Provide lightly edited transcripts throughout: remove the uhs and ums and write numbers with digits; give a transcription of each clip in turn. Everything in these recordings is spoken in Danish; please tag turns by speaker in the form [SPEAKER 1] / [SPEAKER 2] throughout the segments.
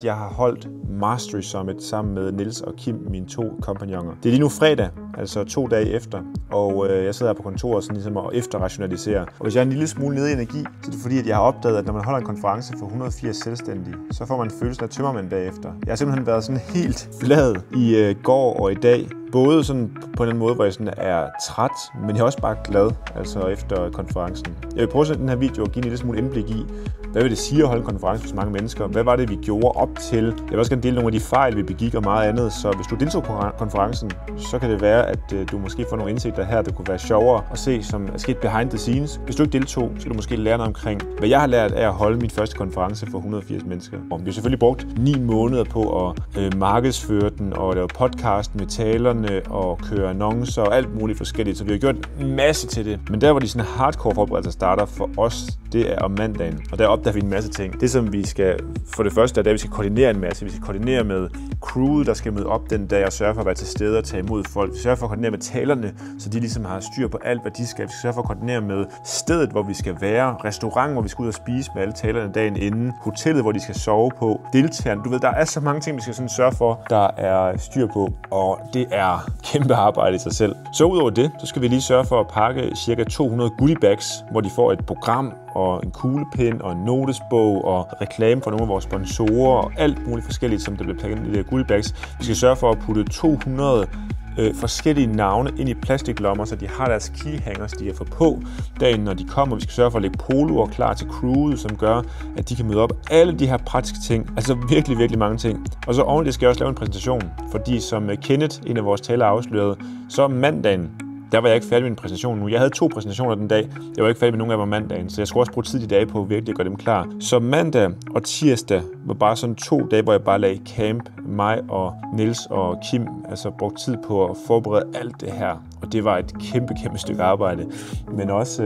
[SPEAKER 1] Jeg har holdt Mastery Summit sammen med Niels og Kim, mine 2 kompagnoner. Det er lige nu fredag, altså 2 dage efter, og jeg sidder her på kontoret sådan ligesom og efterrationaliserer. Og hvis jeg er en lille smule nede i energi, så er det fordi, at jeg har opdaget, at når man holder en konference for 180 selvstændige, så får man følelsen af tømmermænd bagefter. Jeg har simpelthen været sådan helt flad i går og i dag. Både sådan på en eller anden måde, hvor jeg sådan er træt, men jeg er også bare glad, altså efter konferencen. Jeg vil prøve at den her video og give en lille smule indblik i, hvad vil det sige at holde en konference for så mange mennesker? Hvad var det, vi gjorde op til? Jeg vil også gerne dele nogle af de fejl, vi begik og meget andet. Så hvis du deltog på konferencen, så kan det være, at du måske får nogle indsigter her, der kunne være sjovere at se, som er sket behind the scenes. Hvis du ikke deltog, så kan du måske lære noget omkring, hvad jeg har lært af at holde min første konference for 180 mennesker. Vi har selvfølgelig brugt 9 måneder på at markedsføre den og lave podcast med talerne og køre annoncer og alt muligt forskelligt. Så vi har gjort en masse til det. Men der, hvor de sådan hardcore forberedelser starter for os, det er om mandagen. Og der opdager vi en masse ting. Det, som vi skal for det første, er, at vi skal koordinere en masse. Vi skal koordinere med crewet, der skal møde op den dag og sørge for at være til stede og tage imod folk. Vi sørger for at koordinere med talerne, så de ligesom har styr på alt, hvad de skal. Vi skal sørge for at koordinere med stedet, hvor vi skal være. Restaurant, hvor vi skal ud og spise med alle talerne dagen inden. Hotellet, hvor de skal sove på. Deltagerne. Du ved, der er så mange ting, vi skal sådan sørge for, der er styr på. Og det er kæmpe arbejde i sig selv. Så udover det, så skal vi lige sørge for at pakke ca. 200 goodie bags, hvor de får et program og en kuglepen og en notesbog og reklame for nogle af vores sponsorer og alt muligt forskelligt, som der bliver pakket ind i de her goodie bags. Vi skal sørge for at putte 200 forskellige navne ind i plastiklommer, så de har deres keyhangers, de kan få på dagen, når de kommer. Vi skal sørge for at lægge poloer klar til crewet, som gør, at de kan møde op. Alle de her praktiske ting, altså virkelig, virkelig mange ting. Og så oven det skal jeg også lave en præsentation, fordi som Kenneth, en af vores talere, afslørede, så mandagen, der var jeg ikke færdig med en præsentation nu. Jeg havde 2 præsentationer den dag. Jeg var ikke færdig med nogen af dem om mandagen, så jeg skulle også bruge tid i dage på virkelig at gøre dem klar. Så mandag og tirsdag var bare sådan 2 dage, hvor jeg bare lagde camp. Mig og Niels og Kim altså brugte tid på at forberede alt det her. Og det var et kæmpe stykke arbejde. Men også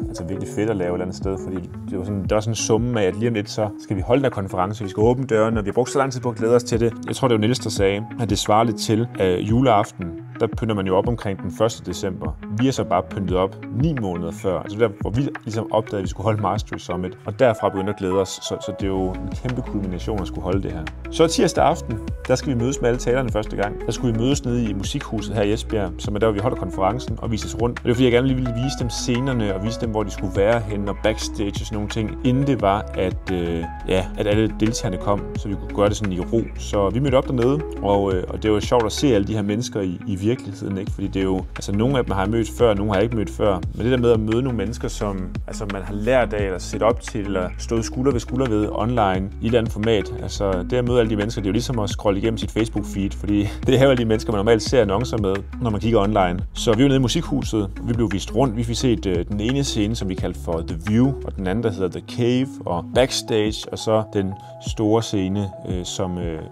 [SPEAKER 1] altså virkelig fedt at lave et eller andet sted, fordi det var sådan en summe af, at lige om lidt så skal vi holde den her konference, vi skal åbne dørene, og vi har brugt så lang tid på at glæde os til det. Jeg tror, det var Niels, der sagde, at det svarer lidt til juleaften. Der pynter man jo op omkring den 1. december. Vi er så bare pyntet op 9 måneder før. Altså der, hvor vi ligesom opdagede, at vi skulle holde Mastery Summit. Og derfra begyndte at glæde os. Så det er jo en kæmpe kulmination at skulle holde det her. Så tirsdag aften, der skal vi mødes med alle talerne første gang. Der skulle vi mødes nede i Musikhuset her i Esbjerg, som er der, hvor vi holder konferencen og vises rundt. Og det er fordi, jeg gerne lige ville vise dem scenerne og vise dem, hvor de skulle være henne og backstage og sådan nogle ting, inden det var, at alle deltagerne kom, så vi kunne gøre det sådan i ro. Så vi mødte op dernede, og det var sjovt at se alle de her mennesker i virkeligheden, ikke? Fordi det er jo, altså nogle af dem har jeg mødt før, nogle har jeg ikke mødt før. Men det der med at møde nogle mennesker, som altså man har lært af, eller set op til, eller stået skulder ved skulder ved online i et eller andet format. Altså det at møde alle de mennesker, det er jo ligesom at scrolle igennem sit Facebook-feed, fordi det er jo alle de mennesker, man normalt ser annoncer med, når man kigger online. Så vi var nede i Musikhuset, vi blev vist rundt. Vi fik set den ene scene, som vi kaldte for The View, og den anden, der hedder The Cave, og Backstage, og så den store scene,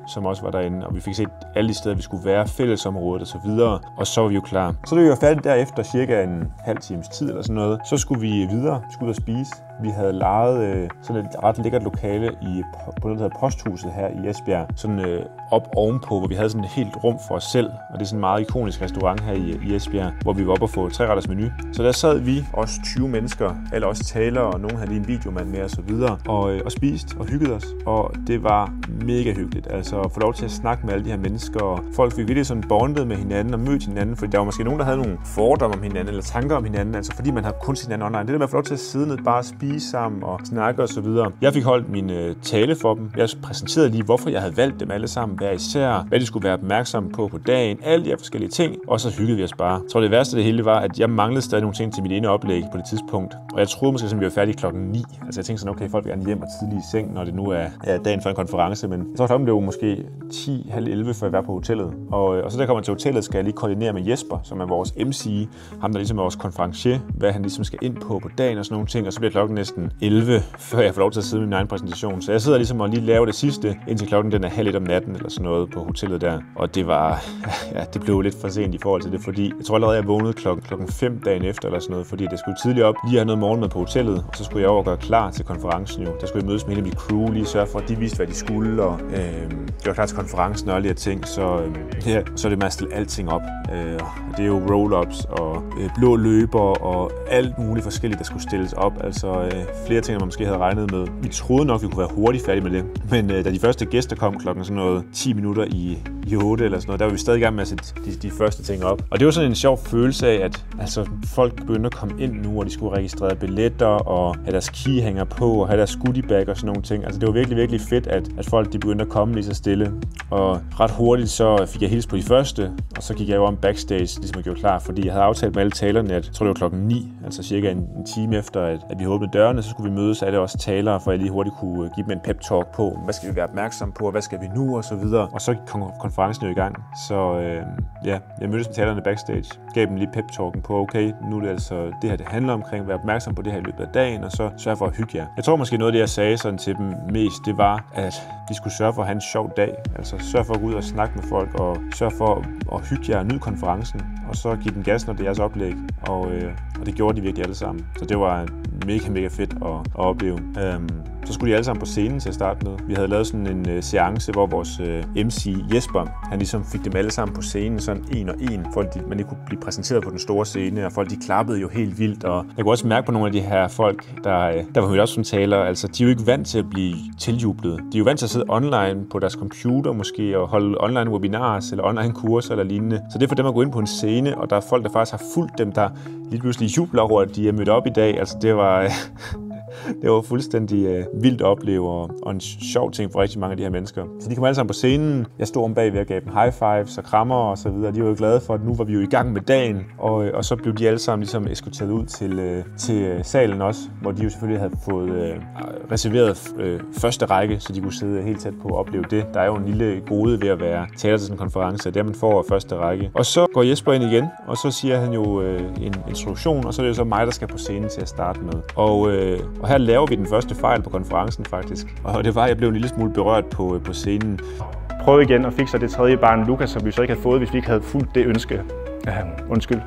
[SPEAKER 1] som også var derinde. Og vi fik set alle de steder, vi skulle være, fællesområdet og så videre. Og så var vi jo klar. Så da vi var færdige derefter cirka en halv times tid eller sådan noget, så skulle vi videre, vi skulle ud og spise. Vi havde lejet sådan et ret lækkert lokale på noget, der hedder Posthuset her i Esbjerg. Sådan op ovenpå, hvor vi havde sådan et helt rum for os selv. Og det er sådan en meget ikonisk restaurant her i Esbjerg, hvor vi var oppe og få 3-retters menu. Så der sad vi, også 20 mennesker, eller også talere, og nogen havde lige en videomand med og så videre, og spiste og hyggede os. Og det var mega hyggeligt. Altså at få lov til at snakke med alle de her mennesker, og folk fik virkelig sådan bondet med hinanden og mødt hinanden, fordi der var måske nogen, der havde nogle fordomme om hinanden, eller tanker om hinanden, altså fordi man har kun sin hinanden online. Det der med at få lov til at sidde ned, bare spise sammen og snakke og så videre. Jeg fik holdt min tale for dem. Jeg præsenterede lige, hvorfor jeg havde valgt dem alle sammen hver især, hvad de skulle være opmærksomme på dagen, alle de her forskellige ting, og så hyggede vi os bare. Jeg tror, det værste af det hele var, at jeg manglede stadig nogle ting til mit ene oplæg på det tidspunkt, og jeg troede måske, at vi var færdige klokken 9. Altså jeg tænkte sådan, okay, folk vil gerne hjem og tidligt i seng, når det nu er dagen for en konference, men jeg tror, klokken blev måske 10:30, før jeg var på hotellet. Og så der kommer til hotellet, skal jeg lige koordinere med Jesper, som er vores MC, ham der ligesom er vores konferencier, hvad han ligesom skal ind på dagen og sådan nogle ting, og så bliver klokken næsten 11, før jeg får lov til at sidde med min egen præsentation. Så jeg sidder ligesom og lige laver det sidste, indtil klokken den er 1:30 om natten eller sådan noget på hotellet der. Og det var, det blev lidt for sent i forhold til det, fordi jeg tror allerede, jeg vågnede klokken 5 dagen efter eller sådan noget, fordi det skulle tidligt op, lige have noget morgenmad på hotellet, og så skulle jeg over gøre klar til konferencen jo. Der skulle jeg mødes med hele mit crew, lige sørge for, at de vidste, hvad de skulle, støvler, gjorde klar til konferencen og alle de her ting, så er det med at stille alting op. Det er jo roll-ups og blå løber og alt muligt forskelligt, der skulle stilles op. Altså flere ting, man måske havde regnet med. Vi troede nok, vi kunne være hurtigt færdige med det. Men da de første gæster kom klokken sådan noget 10 minutter i 8 eller sådan noget, der var vi stadig i gang med at sætte de første ting op. Og det var sådan en sjov følelse af, at altså, folk begyndte at komme ind nu, og de skulle registrere billetter og have deres keyhænger på og have deres goodiebag og sådan nogle ting. Altså det var virkelig, virkelig fedt, at folk de begyndte at komme lige så stille. Og ret hurtigt så fik jeg hilst på de første, og så gik jeg jo om backstage, ligesom jeg gjorde klar, fordi jeg havde aftalt med alle talerne, at jeg tror det var klokken 9, altså cirka en time efter, at vi åbnede dørene, så skulle vi mødes alle os talere, for at jeg lige hurtigt kunne give dem en pep-talk på, hvad skal vi være opmærksom på, og hvad skal vi nu, og så videre. Og så gik konferencen jo i gang. Så jeg mødtes med talerne backstage, gav dem lige pep-talken på, okay, nu er det altså det her, det handler omkring, være opmærksom på det her i løbet af dagen, og så sørge for at hygge jer. Jeg tror måske noget af det, jeg sagde sådan til dem mest, det var, at de skulle sørge for at have en sjov dag. Altså sørge for at gå ud og snakke med folk, og sørge for at hygge jer og nyde konferencen, og så give den gas, når det er jeres oplæg. Og det gjorde de virkelig alle sammen. Så det var mega fedt at opleve. Så skulle de alle sammen på scenen til at starte med. Vi havde lavet sådan en seance, hvor vores MC Jesper, han ligesom fik dem alle sammen på scenen, sådan en og en, for at man ikke kunne blive præsenteret på den store scene, og folk de klappede jo helt vildt. Og jeg kunne også mærke på nogle af de her folk, der var jo også som talere, altså de er jo ikke vant til at blive tiljublet. De er jo vant til at sidde online på deres computer måske, og holde online webinars, eller online kurser eller lignende. Så det er for dem at gå ind på en scene, og der er folk, der faktisk har fulgt dem, der lige pludselig jubler over, at de er mødt op i dag. Altså det var fuldstændig vildt at opleve, og en sjov ting for rigtig mange af de her mennesker. Så de kom alle sammen på scenen. Jeg stod om bagved og gav dem high fives og krammer og så videre. De var jo glade for, at nu var vi jo i gang med dagen. Og så blev de alle sammen ligesom eskorteret ud til salen også, hvor de jo selvfølgelig havde fået reserveret første række, så de kunne sidde helt tæt på og opleve det. Der er jo en lille gode ved at være taler til sådan en konference, der man får første række. Og så går Jesper ind igen, og så siger han jo en introduktion, og så er det jo så mig, der skal på scenen til at starte med. Og her laver vi den første fejl på konferencen faktisk. Og det var, at jeg blev en lille smule berørt på scenen.
[SPEAKER 2] Prøvede igen og fik så det tredje barn, Lukas, som vi så ikke havde fået, hvis vi ikke havde fulgt det ønske. Undskyld.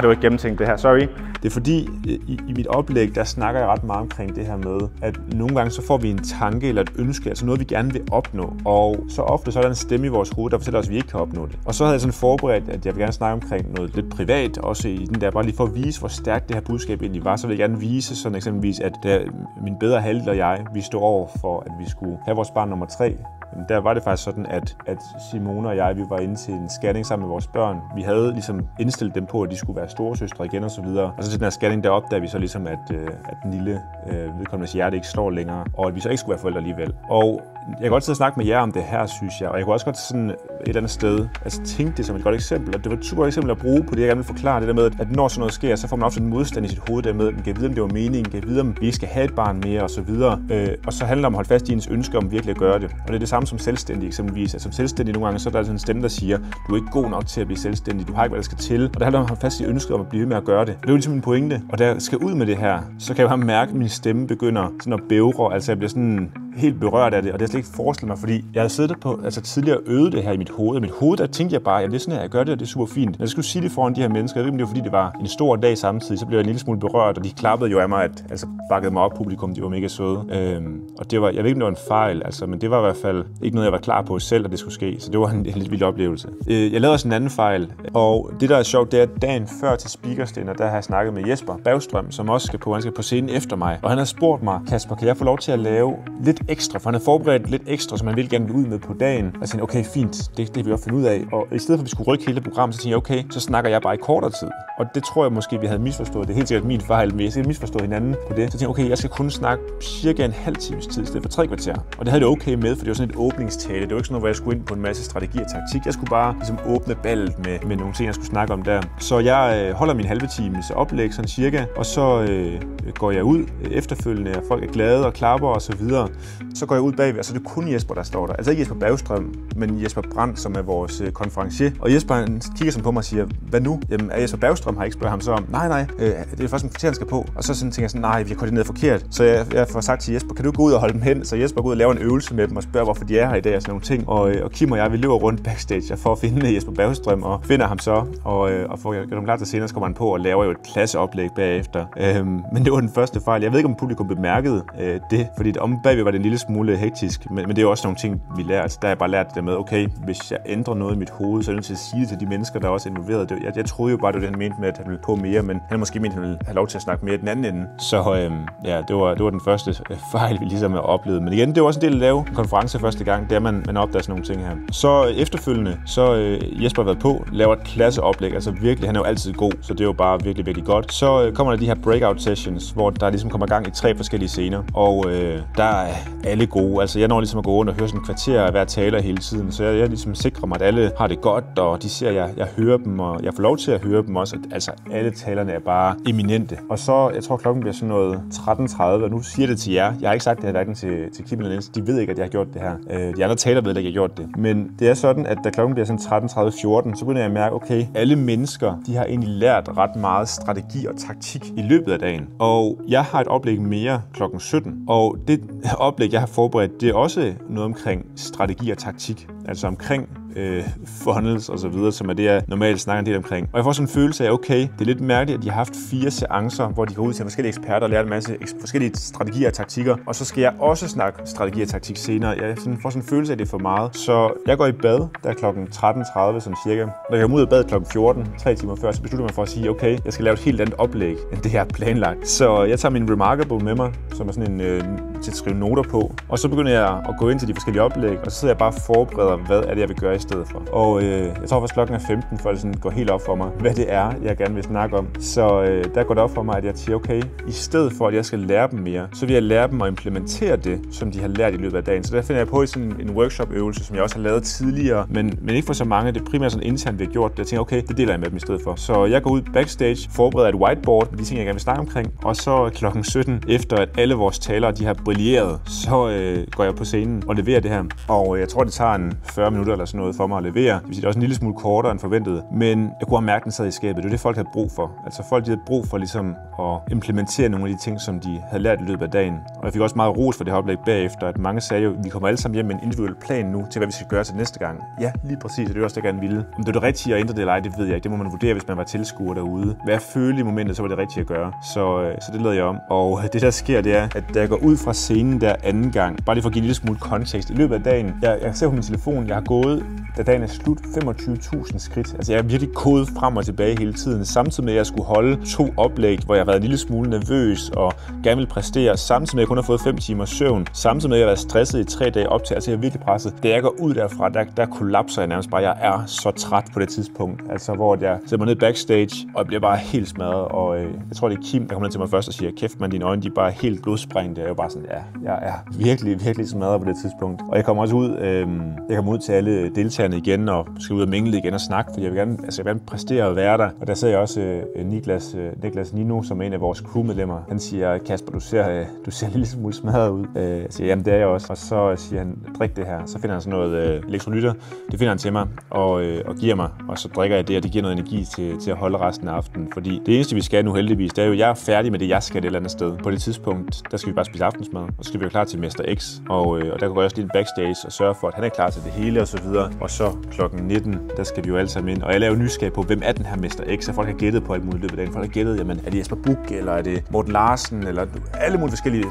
[SPEAKER 2] Det var ikke gennemtænkt det her, sorry.
[SPEAKER 1] Det er fordi, i mit oplæg, der snakker jeg ret meget omkring det her med, at nogle gange så får vi en tanke eller et ønske, altså noget, vi gerne vil opnå. Og så ofte så er der en stemme i vores hoved, der fortæller os, at vi ikke kan opnå det. Og så havde jeg sådan forberedt, at jeg vil gerne snakke omkring noget lidt privat, også i den der, bare lige for at vise, hvor stærkt det her budskab egentlig var. Så vil jeg gerne vise sådan eksempelvis, at min bedre halvdel og jeg, vi stod over for, at vi skulle have vores barn nummer 3. Der var det faktisk sådan, at Simone og jeg, vi var inde til en scanning sammen med vores børn. Vi havde ligesom indstillet dem på, at de skulle være storesøstre igen og så videre. Og så til den her scanning der opdagede vi så ligesom, at den lille vedkommendes hjerte ikke slår længere, og at vi så ikke skulle være forældre alligevel. Og jeg kan godt sidde og snakke med jer om det her, synes jeg, og jeg kunne også godt sådan et eller andet sted tænke det som et godt eksempel, og det var et super eksempel at bruge på det, jeg gerne vil forklare, det der med, at når sådan noget sker, så får man ofte en modstand i sit hoved der med, at man kan vide, om det var meningen, kan vide, om vi ikke skal have et barn mere og så videre, og så handler det om at holde fast i ens ønske om virkelig at gøre det. Og det er det samme som selvstændig eksempelvis. Altså, som selvstændig nogle gange, så er der sådan en stemme, der siger, du er ikke god nok til at blive selvstændig, du har ikke, hvad der skal til, og det handler om at holde fast i ønsket om at blive ved med at gøre det. Og det er jo ligesom min pointe, og da jeg skal ud med det her, så kan jeg bare mærke, at min stemme begynder sådan at bævre, altså jeg bliver sådan helt berørt af det, og det har jeg slet ikke forestillet mig, fordi jeg havde siddet på, altså tidligere øvet det her i mit hoved, og i mit hoved, der tænkte jeg bare, at det er sådan her, jeg gør det, og det er super fint. Når jeg skulle sige det foran de her mennesker, jeg ved ikke, om det var fordi det var en stor dag samtidig, så blev jeg en lille smule berørt, og de klappede jo af mig, altså bakkede mig op, publikum, de var mega søde. Og det var, jeg ved ikke, om det var en fejl, altså, men det var i hvert fald ikke noget, jeg var klar på selv, at det skulle ske, så det var en lidt vild oplevelse. Jeg lavede også en anden fejl, og det der er sjovt, det er, at dagen før til speakerstænder, der har jeg snakket med Jesper Bagstrøm, som også skal på scenen efter mig, og han har spurgt mig, Kasper, kan jeg få lov til at lave lidt ekstra, for han har forberedt lidt ekstra, som han ville gerne ud med på dagen. Og jeg tænkte, okay, fint, det vil jeg finde ud af. Og i stedet for, at vi skulle rykke hele programmet, så tænkte jeg, okay, så snakker jeg bare i kortere tid. Og det tror jeg måske, vi havde misforstået. Det er helt sikkert min fejl, men jeg skal misforstå hinanden på det. Så tænkte jeg, okay, jeg skal kun snakke cirka en halv times tid i stedet for 3 kvarter. Og det havde det okay med, for det var sådan et åbningstale. Det var ikke sådan noget, hvor jeg skulle ind på en masse strategi og taktik. Jeg skulle bare ligesom åbne ballet med nogle ting, jeg skulle snakke om der. Så jeg holder min halve times oplæg sådan cirka, og så går jeg ud efterfølgende, og folk er glade og klapper og så videre. Så går jeg ud bagved, og så er det kun Jesper, der står der. Altså ikke Jesper Bergstrøm, men Jesper Brandt, som er vores konferencier. Og Jesper han kigger sådan på mig og siger, hvad nu? Jamen, er Jesper Bergstrøm har ikke spørget ham så om? Nej, det er først en kvarter, han skal på. Og så sådan tænker jeg sådan, nej, vi har koordineret forkert. Så jeg får sagt til Jesper, kan du gå ud og holde dem hen? Så Jesper går ud og laver en øvelse med dem og spørger, hvorfor de er her i dag og sådan nogle ting. Og Kim og jeg, vi løber rundt backstage for at finde Jesper Bergstrøm og finder ham så. Og får gjort dem klar til senere, så kommer han på og laver jo et klasseoplæg bagefter. Men det var den første fejl. Jeg ved ikke, om publikum bemærkede det, fordi om bagved var det en lille smule hektisk. Men det er jo også nogle ting, vi lærer. Altså, der har jeg bare lært det med, okay, hvis jeg ændrer noget i mit hoved, så er jeg nødt til at sige det til de mennesker, der er også involveret. Jeg troede jo bare, det var det, han mente med, at han ville på mere, men han måske mente, at han ville have lov til at snakke mere i den anden ende. Så det var den første fejl, vi ligesom har oplevet. Men igen, det var også en del at lave en konference første gang, der man opdager sådan nogle ting her. Så efterfølgende, så Jesper har været på, laver et klasseoplæg, altså virkelig, han er jo altid god, så det er jo bare virkelig, virkelig godt. Så kommer der de her breakout sessions, hvor der ligesom kommer gang i 3 forskellige scener, og der er alle gode. Altså jeg når ligesom at gå rundt og høre sådan en kvarter af hver taler hele tiden, så jeg ligesom sikrer mig, at alle har det godt, og de ser, at jeg hører dem, og jeg får lov til at høre dem også. Altså alle talerne er bare eminente. Og så, jeg tror klokken bliver sådan noget 13:30, og nu siger det til jer. Jeg har ikke sagt det her hverken til Kim eller Niels. De ved ikke, at jeg har gjort det her. De andre taler ved ikke, at jeg har gjort det. Men det er sådan, at da klokken bliver sådan 13:30-14, så begynder jeg at mærke, okay, alle mennesker, de har egentlig lært ret meget strategi og taktik i løbet af dagen. Og jeg har et oplæg mere klokken 17. Og det oplæg, jeg har forberedt, det er også noget omkring strategi og taktik. Altså omkring funnels og så videre, som er det, jeg normalt snakker en del omkring. Og jeg får sådan en følelse af, okay, det er lidt mærkeligt, at de har haft 4 seancer, hvor de går ud til forskellige eksperter og lærer en masse forskellige strategier og taktikker, og så skal jeg også snakke strategi og taktik senere. Jeg får sådan en følelse af, at det er for meget. Så jeg går i bad, der er klokken 13:30 sådan cirka. Når jeg kommer ud af bad klokken 14, 3 timer før, så beslutter jeg mig for at sige, okay, jeg skal lave et helt andet oplæg, end det her planlagt. Så jeg tager min Remarkable med mig, som er sådan en til at skrive noter på, og så begynder jeg at gå ind til de forskellige oplæg, og så sidder jeg bare og forbereder, hvad er det, jeg vil gøre i stedet for. Og jeg tror først klokken er 15, for at det sådan går helt op for mig, hvad det er, jeg gerne vil snakke om. Så der går det op for mig, at jeg siger, okay, i stedet for, at jeg skal lære dem mere, så vil jeg lære dem at implementere det, som de har lært i løbet af dagen. Så der finder jeg på i sådan en workshop-øvelse, som jeg også har lavet tidligere, men ikke for så mange. Det er primært sådan internt, vi har gjort det. Jeg tænker, okay, det deler jeg med dem i stedet for. Så jeg går ud backstage, forbereder et whiteboard med de ting, jeg gerne vil snakke omkring, og så klokken 17, efter at alle vores talere, de har brilleret, så går jeg på scenen og leverer det her. Og jeg tror, det tager en 40 minutter eller sådan noget for mig at levere. Det vil sige, det er også en lille smule kortere end forventet, men jeg kunne have mærket, den sad i skabet. Det er det, folk havde brug for. Altså folk, de havde brug for ligesom at implementere nogle af de ting, som de havde lært i løbet af dagen. Og jeg fik også meget ros for det her oplæg bagefter, at mange sagde jo, vi kommer alle sammen hjem med en individuel plan nu til, hvad vi skal gøre til næste gang. Ja, lige præcis, og det er også det, jeg gerne ville. Om det er det rigtige at ændre det eller ej, det ved jeg ikke. Det må man vurdere, hvis man var tilskuer derude. Hvad jeg følte i momentet, så var det rigtige at gøre. Så det lavede jeg om. Og det, der sker, det er, at da jeg går ud fra scenen der anden gang, bare lige for at give en lille smule kontekst, i løbet af dagen, jeg ser på min telefon, jeg har gået, da dagen er slut, 25.000 skridt. Altså jeg har virkelig kodet frem og tilbage hele tiden, samtidig med at jeg skulle holde 2 oplæg, hvor jeg har været en lille smule nervøs og gerne ville præstere, samtidig med at jeg kun har fået 5 timer søvn, samtidig med at jeg har været stresset i 3 dage op til, altså jeg er virkelig presset. Da jeg går ud derfra, der kollapser jeg nærmest bare. Jeg er så træt på det tidspunkt, altså hvor jeg sætter mig ned backstage, og jeg bliver bare helt smadret, og jeg tror det er Kim, der kommer ned til mig først og siger, kæft man, dine øjne, de er bare helt blodsprængte. Jeg er jo bare sådan, ja, jeg er virkelig, virkelig smadret på det tidspunkt. Og jeg kommer også ud, til alle deltagerne igen og skal ud og mingle igen og snakke, fordi jeg vil gerne præstere og være der. Og der ser jeg også Niklas Nino, som er en af vores crewmedlemmer. Han siger, Kasper, du ser en lille smule smadret ud. Jeg siger, jamen det er jeg også. Og så siger han, drik det her. Så finder han sådan noget elektrolytter. Det finder han til mig og giver mig. Og så drikker jeg det, og det giver noget energi til at holde resten af aftenen. Fordi det eneste, vi skal nu heldigvis, det er jo, jeg er færdig med det, jeg skal et eller andet sted. På det tidspunkt, der skal vi bare spise aftensmad, og så skal vi være klar til Mester X. Og der går jeg også lige en backstage og sørge for, at han er klar til det hele og så videre. Og så klokken 19, der skal vi jo alle sammen ind. Og jeg laver nysgerrig på, hvem er den her Mester X? Og folk har gættet på alt muligt løbet af dagen. Folk har gættet, jamen er det Jesper Buch, eller er det Morten Larsen, eller alle mulige forskellige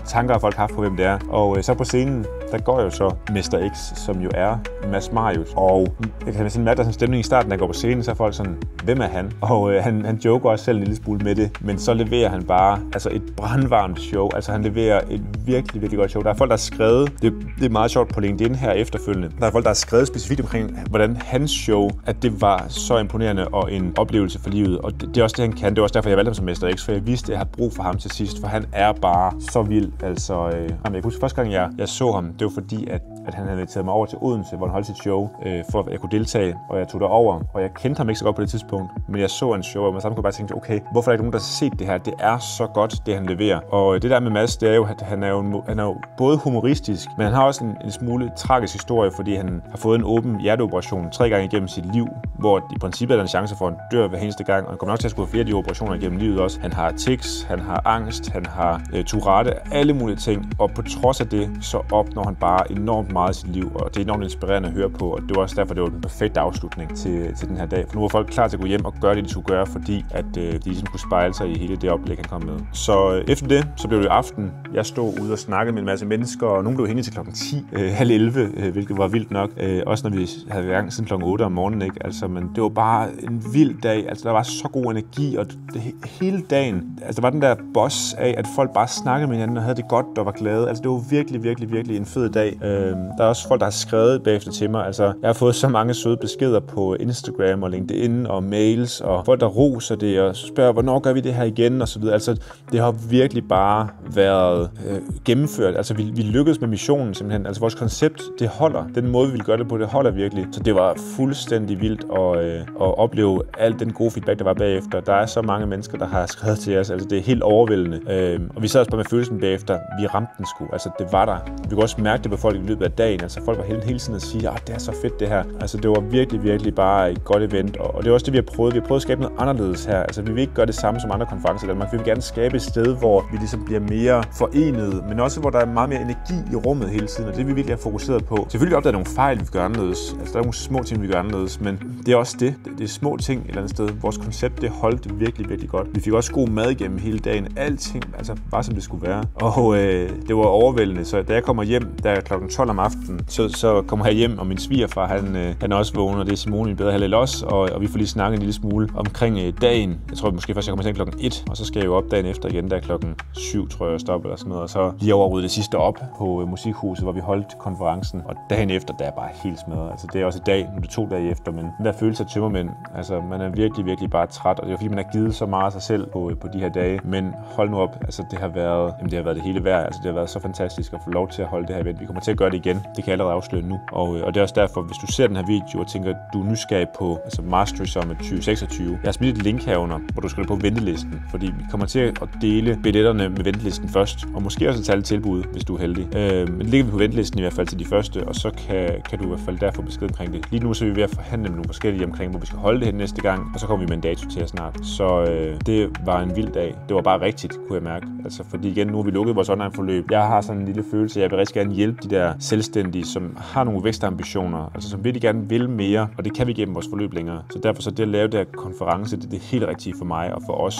[SPEAKER 1] tanker, folk har haft på, hvem det er. Og så på scenen, der går jo så Mester X, som jo er Mads Marius. Og jeg kan sådan mærke, der er sådan en stemning i starten, der går på scenen, så er folk sådan, hvem er han? Og han joker også selv en lille smule med det, men så leverer han bare et brandvarmt show. Altså han leverer et virkelig, virkelig godt show. Der er folk, der har skrevet, det er meget sjovt på LinkedIn her efterfølgende. Der er folk, der har skrevet specifikt omkring, hvordan hans show, at det var så imponerende og en oplevelse for livet. Og det er også det, han kan. Det er også derfor, jeg valgte ham som Mester X, for jeg vidste, at jeg havde brug for ham til sidst, for han er bare så vild. Altså, jeg kunne huske første gang, jeg så ham, det var fordi, at at han havde inviteret mig over til Odense, hvor han holdt sit show, for at jeg kunne deltage, og jeg tog derover, og jeg kendte ham ikke så godt på det tidspunkt, men jeg så en show, og man sammen kunne bare tænke, okay, hvorfor er der ikke nogen, der har set det her? Det er så godt, det han leverer. Og det der med Mads, det er jo, at han er jo både humoristisk, men han har også en smule tragisk historie, fordi han har fået en åben hjerteoperation 3 gange igennem sit liv, hvor i princippet er der en chance for, at han dør hver eneste gang, og han kommer nok til at skulle have flere af de operationer igennem livet også. Han har tics, han har angst, han har Tourette, alle mulige ting, og på trods af det, så opnår han bare enormt meget i sit liv, og det er enormt inspirerende at høre på, og det var også derfor, det var den perfekte afslutning til den her dag. For nu var folk klar til at gå hjem og gøre det, de skulle gøre, fordi at de ligesom kunne spejle sig i hele det oplæg, han kom med. Så efter det, så blev det aften. Jeg stod ude og snakkede med en masse mennesker, og nogle blev hængende til klokken 10, halv 11, hvilket var vildt nok. Også når vi havde været i gang siden klokken 8 om morgenen, ikke? Altså, men det var bare en vild dag. Altså, der var så god energi, og hele dagen, altså, der var den der boss af, at folk bare snakkede med hinanden og havde det godt og var glade. Altså, det var virkelig en fed dag. Der er også folk, der har skrevet bagefter til mig. Altså, jeg har fået så mange søde beskeder på Instagram og LinkedIn og mails, og folk, der roser det og spørger, hvornår gør vi det her igen, og så videre. Altså, det har virkelig bare været gennemført. Altså, vi lykkedes med missionen simpelthen. Altså, vores koncept, det holder. Den måde, vi vil gøre det på, det holder virkelig. Så det var fuldstændig vildt at opleve al den gode feedback, der var bagefter. Der er så mange mennesker, der har skrevet til os. Altså, det er helt overvældende. Og vi sad også bare med følelsen bagefter. Vi ramte den sgu. Altså, det var der. Vi kunne også mærke det på folk i løbet af dagen. Altså, folk var hele tiden at sige, det er så fedt det her. Altså, det var virkelig bare et godt event. Og det er også det, vi har prøvet. Vi har prøvet at skabe noget anderledes her. Altså, vi vil ikke gøre det samme som andre konferencer i Danmark. Vi vil gerne skabe et sted, hvor vi ligesom bliver mere forenet, men også hvor der er meget mere energi i rummet hele tiden, og det vi virkelig har fokuseret på. Selvfølgelig opdager nogle fejl, vi gør anderledes. Altså, der er nogle små ting, vi gør anderledes, men det er også det. Det er små ting et eller andet sted. Vores koncept, det holdt virkelig godt. Vi fik også god mad igennem hele dagen. Alting, altså bare som det skulle være. Og det var overvældende, så da jeg kommer hjem, der er klokken 12 om aftenen, så kommer jeg hjem, og min svigerfar, han er også vågen, og det er Simone, min bedre halvdel også, og vi får lige snakket en lille smule omkring dagen. Jeg tror måske først, jeg kommer til klokken 1, og så skal jeg jo op dagen efter igen, der er klokken 7, tror jeg, stoppe eller sådan noget, og så lige overrydde det sidste op på Musikhuset, hvor vi holdt konferencen, og dagen efter, der er bare helt smadret. Altså, det er også i dag, nu er det 2 dage efter, men den der følelse af tømmermænd, altså, man er virkelig bare træt, og det er fordi, man har givet så meget af sig selv på de her dage, men hold nu op, altså, det har været det hele værd, altså, det har været så fantastisk at få lov til at holde det her event. Vi kommer til at gøre det igen, det kan jeg allerede afsløre nu, og det er også derfor, hvis du ser den her video og tænker, du er nysgerrig på Mastery Summit 2026, jeg har smidt et link herunder, hvor du skal på ventelisten, fordi vi kommer til at dele billetterne med ventelisten først, og måske også tage et tilbud, hvis du er heldig. Men det ligger vi på ventelisten i hvert fald til de første, og så kan du i hvert fald der få besked omkring det. Lige nu så er vi ved at forhandle med nogle forskellige omkring, hvor vi skal holde det hen næste gang, og så kommer vi med en dato til snart. Så det var en vild dag. Det var bare rigtigt, kunne jeg mærke. Altså, fordi igen, nu har vi lukket vores online-forløb. Jeg har sådan en lille følelse, jeg vil rigtig gerne hjælpe de der selvstændige, som har nogle vækstambitioner, altså som virkelig gerne vil mere, og det kan vi gennem vores forløb længere. Så derfor så det at lave det her konference, det er helt rigtigt for mig og for os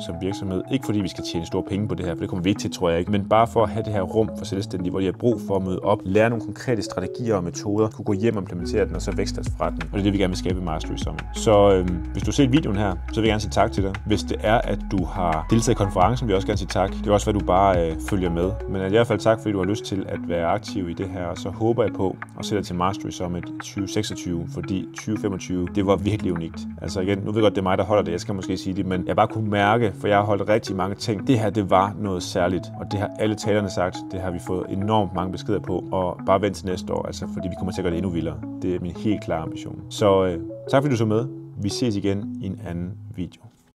[SPEAKER 1] som virksomhed. Ikke fordi vi skal tjene store penge på det her, for det kommer vi ikke til, tror jeg ikke, men bare for at have det her rum for selvstændige, hvor de har brug for at møde op, lære nogle konkrete strategier og metoder, kunne gå hjem og implementere den, og så vækste fra den. Og det er det, vi gerne vil skabe i Mastery Summit. Så hvis du har set videoen her, så vil jeg gerne sige tak til dig. Hvis det er, at du har deltaget i konferencen, vil jeg også gerne sige tak. Det er også, hvad du bare følger med. Men i hvert fald tak, fordi du har lyst til at være aktiv i det her, og så håber jeg på at sætte dig til Mastery Summit 2026, fordi 2025, det var virkelig unikt. Altså igen, nu ved jeg godt, det er mig, der holder det, jeg skal måske sige det, men jeg bare kunne mærke, for jeg har holdt rigtig mange ting. Det her, det var noget særligt, og det har alle talerne sagt, det har vi fået enormt mange beskeder på, og bare vent til næste år, altså fordi vi kommer til at gøre det endnu vildere. Det er min helt klare ambition. Så tak fordi du så med. Vi ses igen i en anden video.